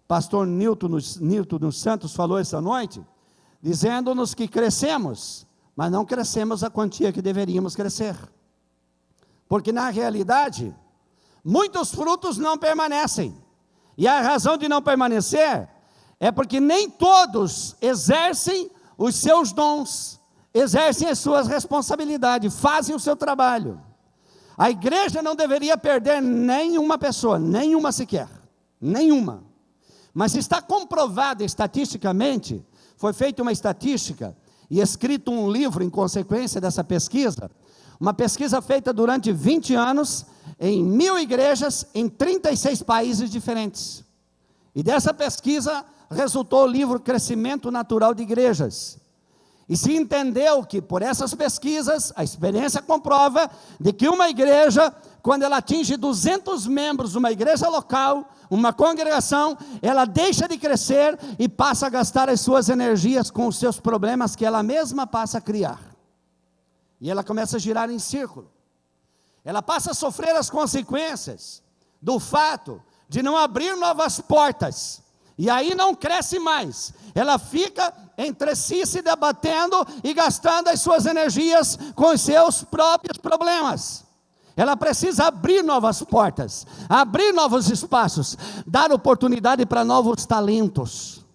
pastor Nilton dos Santos falou essa noite, dizendo-nos que crescemos, mas não crescemos a quantia que deveríamos crescer. Porque na realidade, muitos frutos não permanecem. E a razão de não permanecer é porque nem todos exercem os seus dons, exercem as suas responsabilidades, fazem o seu trabalho. A igreja não deveria perder nenhuma pessoa, nenhuma sequer, nenhuma. Mas está comprovado estatisticamente, foi feita uma estatística e escrito um livro em consequência dessa pesquisa, uma pesquisa feita durante 20 anos, em 1000 igrejas, em 36 países diferentes. E dessa pesquisa resultou o livro Crescimento Natural de Igrejas. E se entendeu que por essas pesquisas, a experiência comprova de que uma igreja, quando ela atinge 200 membros, uma igreja local, uma congregação, ela deixa de crescer e passa a gastar as suas energias com os seus problemas que ela mesma passa a criar. E ela começa a girar em círculo. Ela passa a sofrer as consequências do fato de não abrir novas portas. E aí não cresce mais, ela fica entre si se debatendo e gastando as suas energias com os seus próprios problemas. Ela precisa abrir novas portas, abrir novos espaços, dar oportunidade para novos talentos.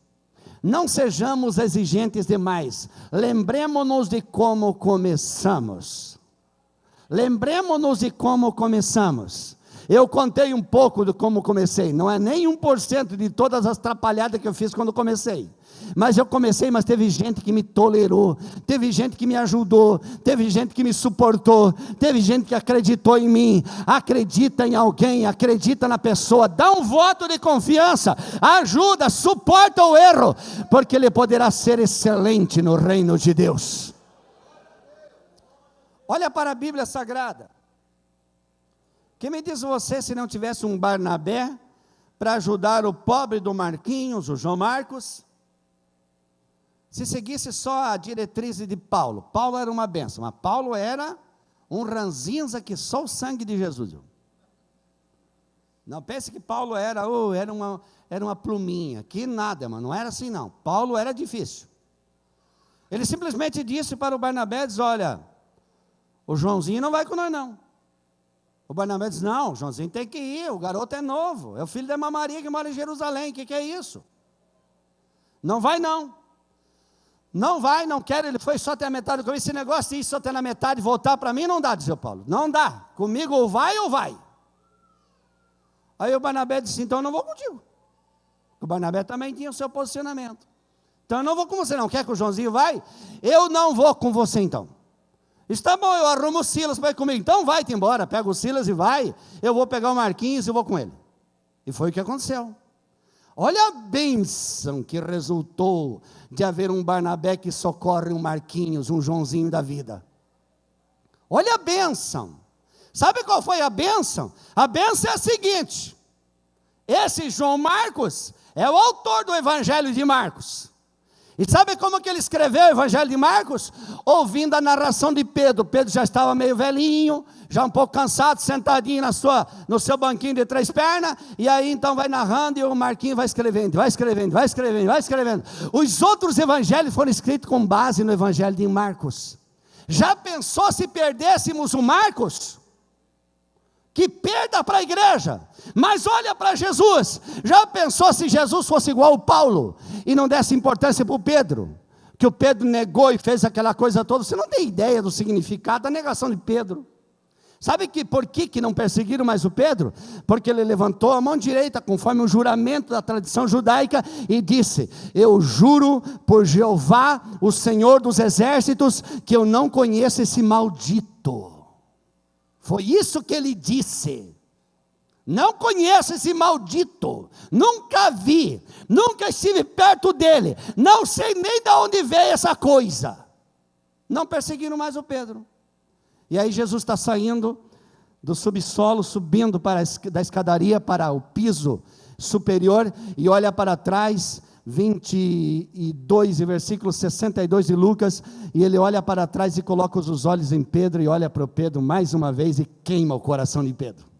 Não sejamos exigentes demais, lembremos-nos de como começamos. Lembremos-nos de como começamos. Eu contei um pouco de como comecei, não é nem 1% de todas as atrapalhadas que eu fiz quando comecei. Mas eu comecei, mas teve gente que me tolerou, teve gente que me ajudou, teve gente que me suportou, teve gente que acreditou em mim. Acredita em alguém, acredita na pessoa, dá um voto de confiança, ajuda, suporta o erro, porque ele poderá ser excelente no reino de Deus. Olha para a Bíblia Sagrada. Que me diz você se não tivesse um Barnabé para ajudar o pobre do Marquinhos, o João Marcos? Se seguisse só a diretriz de Paulo. Paulo era uma bênção, mas Paulo era um ranzinza que só o sangue de Jesus. Não pense que Paulo era uma pluminha, que nada, mano, não era assim não. Paulo era difícil. Ele simplesmente disse para o Barnabé, diz, olha, o Joãozinho não vai com nós não. O Barnabé diz, não, o Joãozinho tem que ir, o garoto é novo, é o filho da irmã Maria que mora em Jerusalém, o que é isso? Não vai não. Não vai, não quero, ele foi só até a metade do caminho, esse negócio de ir só até na metade e voltar para mim não dá, dizia o Paulo, não dá, comigo ou vai. Aí o Barnabé disse, então eu não vou contigo. O Barnabé também tinha o seu posicionamento. Então eu não vou com você não, quer que o Joãozinho vai? Eu não vou com você então. Está bom, eu arrumo o Silas para ir comigo, então vai-te embora, pega o Silas e vai, eu vou pegar o Marquinhos e vou com ele. E foi o que aconteceu. Olha a bênção que resultou de haver um Barnabé que socorre um Marquinhos, um Joãozinho da vida. Olha a bênção. Sabe qual foi a bênção? A bênção é a seguinte: esse João Marcos é o autor do Evangelho de Marcos. E sabe como que ele escreveu o Evangelho de Marcos? Ouvindo a narração de Pedro. Pedro já estava meio velhinho, já um pouco cansado, sentadinho no seu banquinho de 3 pernas, e aí então vai narrando, e o Marquinho vai escrevendo. Os outros evangelhos foram escritos com base no Evangelho de Marcos. Já pensou se perdêssemos o Marcos? Que perda para a igreja, mas olha para Jesus. Já pensou se Jesus fosse igual ao Paulo e não desse importância para o Pedro, que o Pedro negou e fez aquela coisa toda? Você não tem ideia do significado da negação de Pedro. Sabe por que não perseguiram mais o Pedro? Porque ele levantou a mão direita, conforme o juramento da tradição judaica, e disse, eu juro por Jeová, o Senhor dos exércitos, que eu não conheço esse maldito. Foi isso que ele disse. Não conheço esse maldito, nunca vi, nunca estive perto dele, não sei nem de onde veio essa coisa. Não perseguiram mais o Pedro. E aí Jesus está saindo do subsolo, subindo da escadaria para o piso superior, e olha para trás, 22 e versículo 62 de Lucas, e ele olha para trás e coloca os olhos em Pedro, e olha para o Pedro mais uma vez, e queima o coração de Pedro.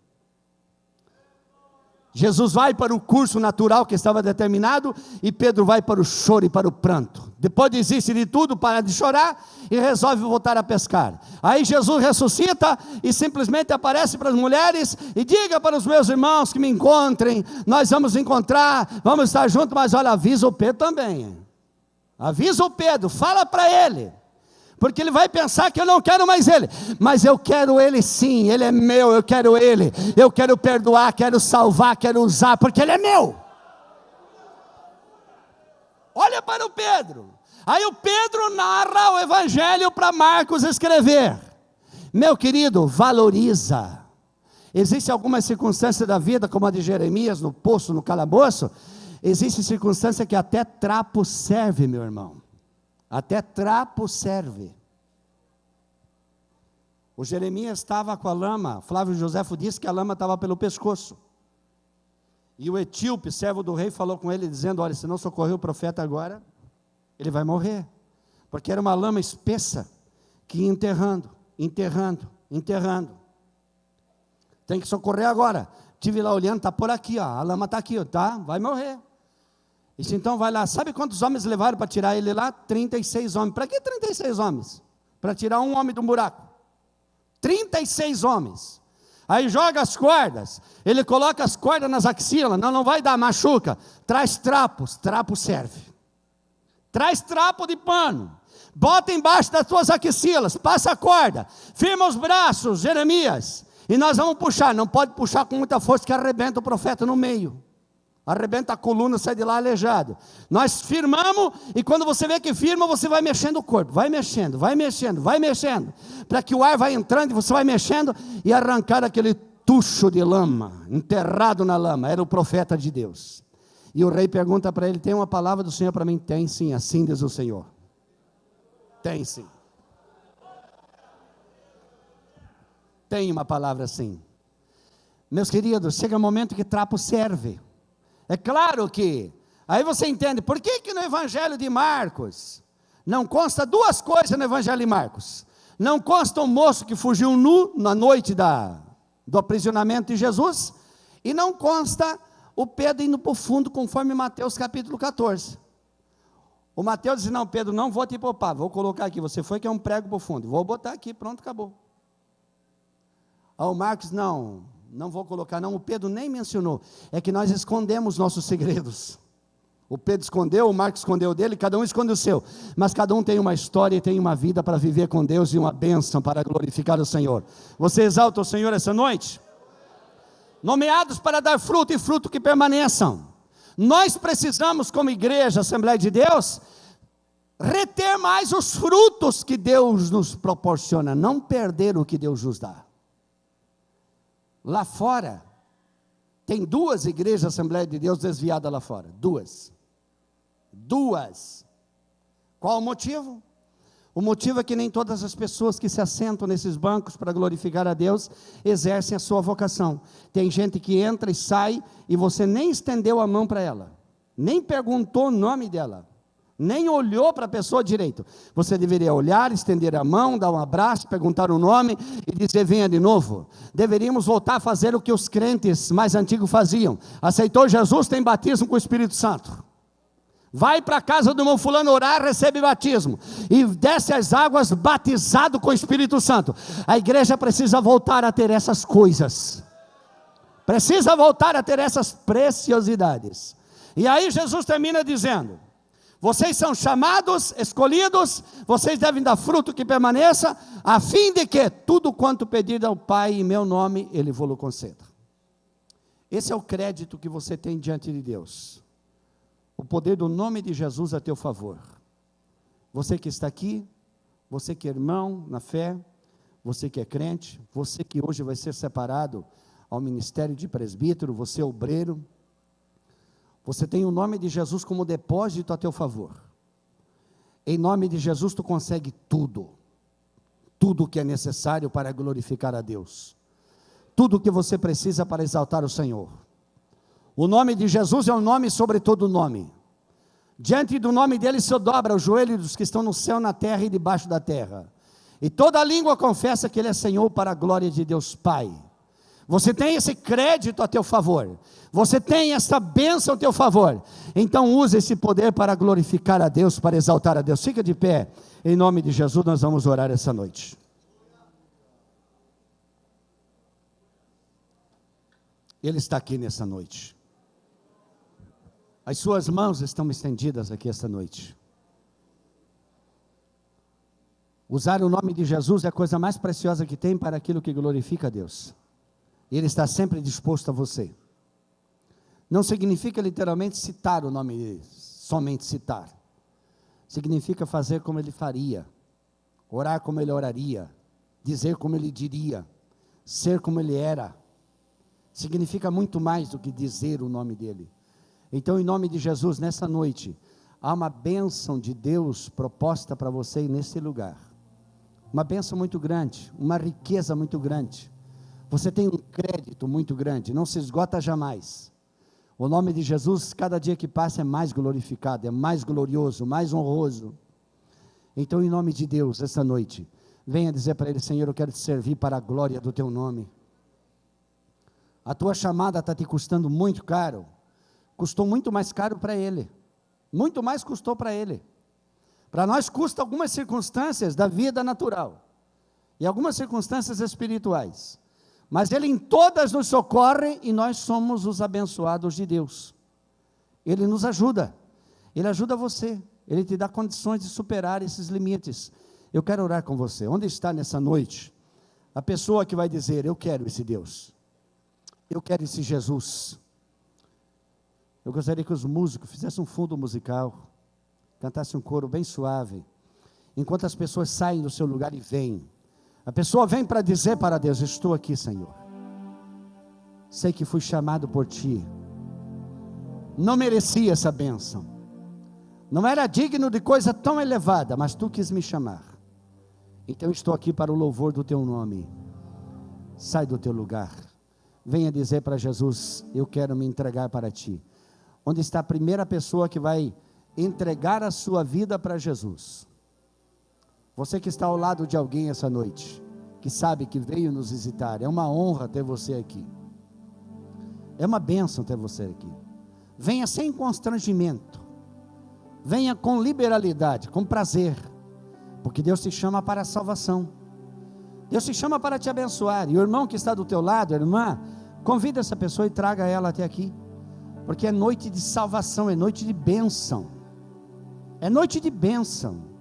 Jesus vai para o curso natural que estava determinado, e Pedro vai para o choro e para o pranto. Depois desiste de tudo, para de chorar, e resolve voltar a pescar. Aí Jesus ressuscita, e simplesmente aparece para as mulheres, e diga para os meus irmãos que me encontrem, nós vamos encontrar, vamos estar juntos, mas olha, avisa o Pedro também. Avisa o Pedro, fala para ele, porque ele vai pensar que eu não quero mais ele, mas eu quero ele sim, ele é meu, eu quero perdoar, quero salvar, quero usar, porque ele é meu. Olha para o Pedro. Aí o Pedro narra o Evangelho para Marcos escrever. Meu querido, valoriza. Existem algumas circunstâncias da vida, como a de Jeremias, no poço, no calabouço. Existe circunstância que até trapo serve, meu irmão. Até trapo serve. O Jeremias estava com a lama, Flávio Joséfo disse que a lama estava pelo pescoço. E o etíope, servo do rei, falou com ele, dizendo, olha, se não socorrer o profeta agora, ele vai morrer. Porque era uma lama espessa, que ia enterrando. Tem que socorrer agora. Estive lá olhando, está por aqui, ó, a lama está aqui, ó, tá? Vai morrer. Disse, então vai lá. Sabe quantos homens levaram para tirar ele lá? 36 homens. Para que 36 homens? Para tirar um homem do buraco. 36 homens. Aí joga as cordas, ele coloca as cordas nas axilas, não vai dar, machuca. Traz trapos, trapo serve. Traz trapo de pano, bota embaixo das tuas axilas, passa a corda, firma os braços, Jeremias, E nós vamos puxar, não pode puxar com muita força que arrebenta o profeta no meio. Arrebenta a coluna, sai de lá aleijado. Nós firmamos, e quando você vê que firma, você vai mexendo o corpo, vai mexendo, para que o ar vai entrando, e você vai mexendo, e arrancar aquele tucho de lama, enterrado na lama. Era o profeta de Deus. E o rei pergunta para ele: tem uma palavra do Senhor para mim? Tem sim, assim diz o Senhor. Tem sim. Tem uma palavra assim. Meus queridos, chega um momento que trapo serve. É claro que, aí você entende, por que no Evangelho de Marcos, não consta duas coisas no Evangelho de Marcos. Não consta um moço que fugiu nu na noite do aprisionamento de Jesus, e não consta o Pedro indo para o fundo, conforme Mateus capítulo 14. O Mateus diz: não, Pedro, não vou te poupar, vou colocar aqui, você foi que é um prego para o fundo, vou botar aqui, pronto, acabou. O Marcos, não vou colocar não, o Pedro nem mencionou, é que nós escondemos nossos segredos. O Pedro escondeu, o Marcos escondeu o dele, cada um esconde o seu, mas cada um tem uma história e tem uma vida para viver com Deus e uma bênção para glorificar o Senhor. Você exalta o Senhor essa noite? Nomeados para dar fruto e fruto que permaneçam. Nós precisamos, como igreja, Assembleia de Deus, reter mais os frutos que Deus nos proporciona, não perder o que Deus nos dá. Lá fora, tem 2 igrejas Assembleia de Deus desviadas lá fora, 2. Qual o motivo? O motivo é que nem todas as pessoas que se assentam nesses bancos para glorificar a Deus, exercem a sua vocação. Tem gente que entra e sai, e você nem estendeu a mão para ela, nem perguntou o nome dela, nem olhou para a pessoa direito. Você deveria olhar, estender a mão, dar um abraço, perguntar o nome e dizer: venha de novo. Deveríamos voltar a fazer o que os crentes mais antigos faziam. Aceitou Jesus, tem batismo com o Espírito Santo. Vai para a casa do irmão fulano orar, recebe batismo, e desce as águas batizado com o Espírito Santo. A igreja precisa voltar a ter essas coisas, precisa voltar a ter essas preciosidades. E aí Jesus termina dizendo: vocês são chamados, escolhidos, vocês devem dar fruto que permaneça, a fim de que tudo quanto pedir ao Pai em meu nome, Ele vos conceda. Esse é o crédito que você tem diante de Deus. O poder do nome de Jesus a teu favor. Você que está aqui, você que é irmão na fé, você que é crente, você que hoje vai ser separado ao ministério de presbítero, você é obreiro, você tem o nome de Jesus como depósito a teu favor. Em nome de Jesus tu consegue tudo o que é necessário para glorificar a Deus, tudo o que você precisa para exaltar o Senhor. O nome de Jesus é um nome sobre todo nome. Diante do nome dele se dobra o joelho dos que estão no céu, na terra e debaixo da terra. E toda língua confessa que ele é Senhor, para a glória de Deus Pai. Você tem esse crédito a teu favor. Você tem essa bênção a teu favor. Então use esse poder para glorificar a Deus, para exaltar a Deus. Fica de pé. Em nome de Jesus nós vamos orar essa noite. Ele está aqui nessa noite. As suas mãos estão estendidas aqui esta noite. Usar o nome de Jesus é a coisa mais preciosa que tem para aquilo que glorifica a Deus. Ele está sempre disposto a você. Não significa literalmente citar o nome dele, somente citar. Significa fazer como ele faria, orar como ele oraria, dizer como ele diria, ser como ele era. Significa muito mais do que dizer o nome dele. Então, em nome de Jesus, nessa noite, há uma bênção de Deus proposta para você nesse lugar. Uma bênção muito grande, uma riqueza muito grande. Você tem um crédito muito grande, não se esgota jamais. O nome de Jesus, cada dia que passa, é mais glorificado, é mais glorioso, mais honroso. Então, em nome de Deus, essa noite, venha dizer para ele: Senhor, eu quero te servir para a glória do teu nome. A tua chamada está te custando muito caro. Custou muito mais caro para ele. Muito mais custou para ele. Para nós custa algumas circunstâncias da vida natural. E algumas circunstâncias espirituais. Mas ele em todas nos socorre e nós somos os abençoados de Deus. Ele nos ajuda. Ele ajuda você. Ele te dá condições de superar esses limites. Eu quero orar com você. Onde está nessa noite A pessoa que vai dizer: eu quero esse Deus, eu quero esse Jesus. Eu gostaria que os músicos fizessem um fundo musical, cantassem um coro bem suave, enquanto as pessoas saem do seu lugar e vêm. A pessoa vem para dizer para Deus: estou aqui, Senhor, sei que fui chamado por Ti, não merecia essa bênção, não era digno de coisa tão elevada, mas Tu quis me chamar, então estou aqui para o louvor do Teu nome. Sai do teu lugar, venha dizer para Jesus: eu quero me entregar para Ti. Onde está a primeira pessoa que vai entregar a sua vida para Jesus? Você que está ao lado de alguém essa noite, que sabe que veio nos visitar, é uma honra ter você aqui, é uma bênção ter você aqui. Venha sem constrangimento, venha com liberalidade, com prazer, porque Deus te chama para a salvação, Deus te chama para te abençoar. E o irmão que está do teu lado, a irmã, convida essa pessoa e traga ela até aqui, porque é noite de salvação, é noite de bênção, é noite de bênção.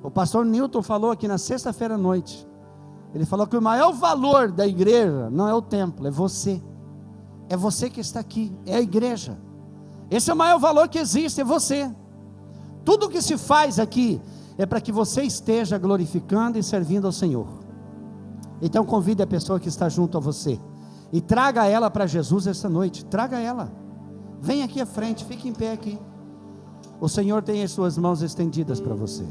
O pastor Newton falou aqui na sexta-feira à noite, ele falou que o maior valor da igreja não é o templo, é você que está aqui, é a igreja. Esse é o maior valor que existe, é você. Tudo que se faz aqui é para que você esteja glorificando e servindo ao Senhor. Então convide a pessoa que está junto a você e traga ela para Jesus essa noite. Traga ela, vem aqui à frente, fique em pé aqui. O Senhor tem as suas mãos estendidas para você.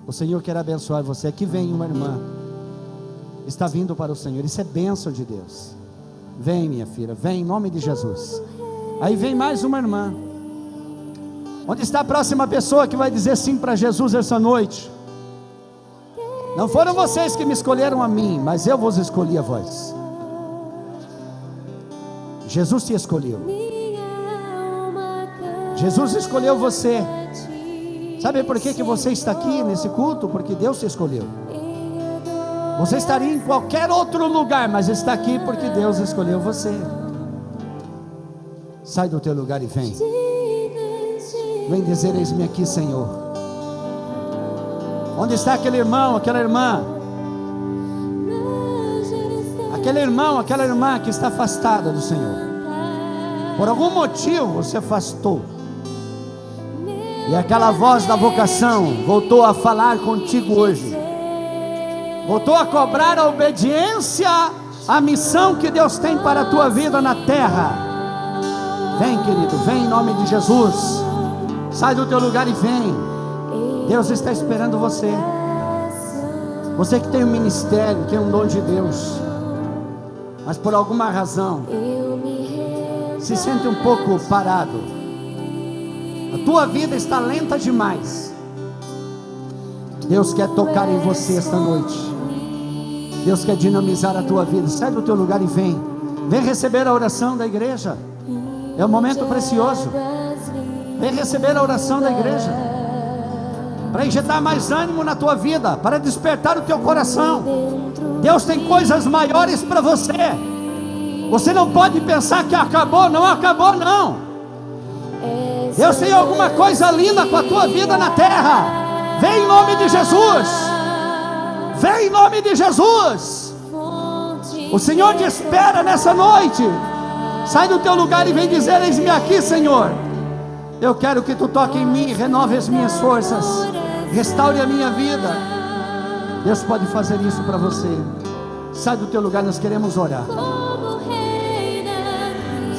O Senhor quer abençoar você. Aqui vem uma irmã, está vindo para o Senhor, isso é bênção de Deus. Vem, minha filha, vem em nome de Jesus. Aí vem mais uma irmã. Onde está a próxima pessoa que vai dizer sim para Jesus essa noite? Não foram vocês que me escolheram a mim, mas eu vos escolhi a vós. Jesus te escolheu. Jesus escolheu você. Sabe por que você está aqui nesse culto? Porque Deus te escolheu. Você estaria em qualquer outro lugar, mas está aqui porque Deus escolheu você. Sai do teu lugar e vem. Vem dizer: eis-me aqui, Senhor. Onde está aquele irmão, aquela irmã? Aquele irmão, aquela irmã que está afastada do Senhor. Por algum motivo você afastou. E aquela voz da vocação voltou a falar contigo hoje. Voltou a cobrar a obediência à missão que Deus tem para a tua vida na terra. Vem, querido, vem em nome de Jesus. Sai do teu lugar e vem. Deus está esperando você. Você que tem um ministério, tem um dom de Deus, mas por alguma razão se sente um pouco parado. A tua vida está lenta demais. Deus quer tocar em você esta noite. Deus quer dinamizar a tua vida. Sai do teu lugar e vem. Vem receber a oração da igreja. É um momento precioso. Vem receber a oração da igreja, para injetar mais ânimo na tua vida, para despertar o teu coração. Deus tem coisas maiores para você. Você não pode pensar que acabou. Não acabou, não. Deus tem alguma coisa linda com a tua vida na terra. Vem em nome de Jesus. Vem em nome de Jesus. O Senhor te espera nessa noite. Sai do teu lugar e vem dizer: eis-me aqui, Senhor. Eu quero que Tu toque em mim, renove as minhas forças, restaure a minha vida. Deus pode fazer isso para você. Sai do teu lugar, nós queremos orar.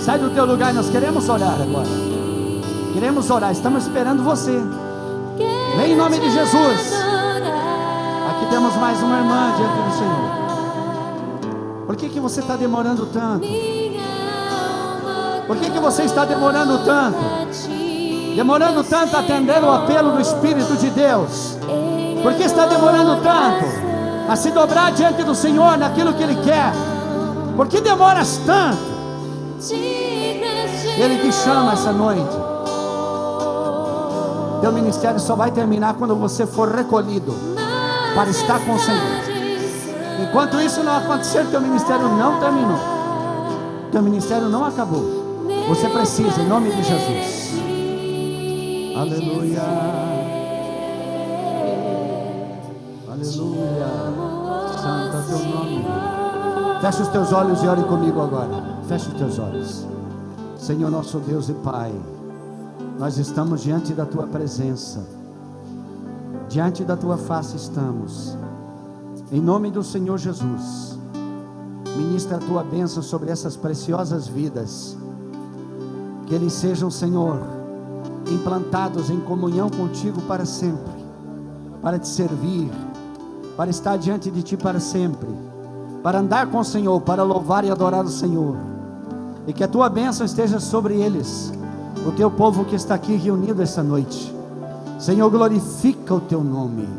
Sai do teu lugar, nós queremos orar agora. Queremos orar, estamos esperando você. Vem em nome de Jesus. Aqui temos mais uma irmã diante do Senhor. Por que você está demorando tanto? Por que você está demorando tanto? Demorando tanto a atender o apelo do Espírito de Deus? Por que está demorando tanto a se dobrar diante do Senhor naquilo que Ele quer? Por que demoras tanto? Ele te chama essa noite. Teu ministério só vai terminar quando você for recolhido para estar com o Senhor. Enquanto isso não acontecer, teu ministério não terminou. Teu ministério não acabou. Você precisa, em nome de Jesus. Aleluia. Aleluia. Santa Fecha os teus olhos e ore comigo agora. Fecha os teus olhos. Senhor nosso Deus e Pai, nós estamos diante da Tua presença, diante da Tua face estamos. Em nome do Senhor Jesus, ministra a Tua bênção sobre essas preciosas vidas, que eles sejam, Senhor, implantados em comunhão contigo para sempre, para te servir, para estar diante de ti para sempre, para andar com o Senhor, para louvar e adorar o Senhor, e que a tua bênção esteja sobre eles, o teu povo que está aqui reunido esta noite. Senhor, glorifica o teu nome,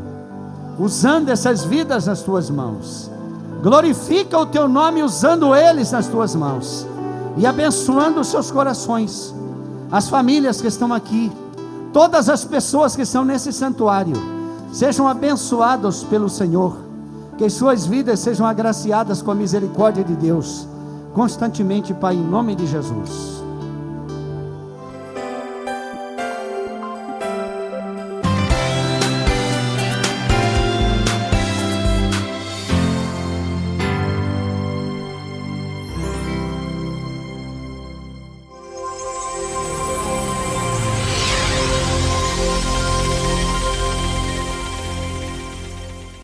usando essas vidas nas tuas mãos. Glorifica o teu nome usando eles nas tuas mãos e abençoando os seus corações, as famílias que estão aqui, todas as pessoas que estão nesse santuário, sejam abençoados pelo Senhor, que suas vidas sejam agraciadas com a misericórdia de Deus, constantemente, Pai, em nome de Jesus.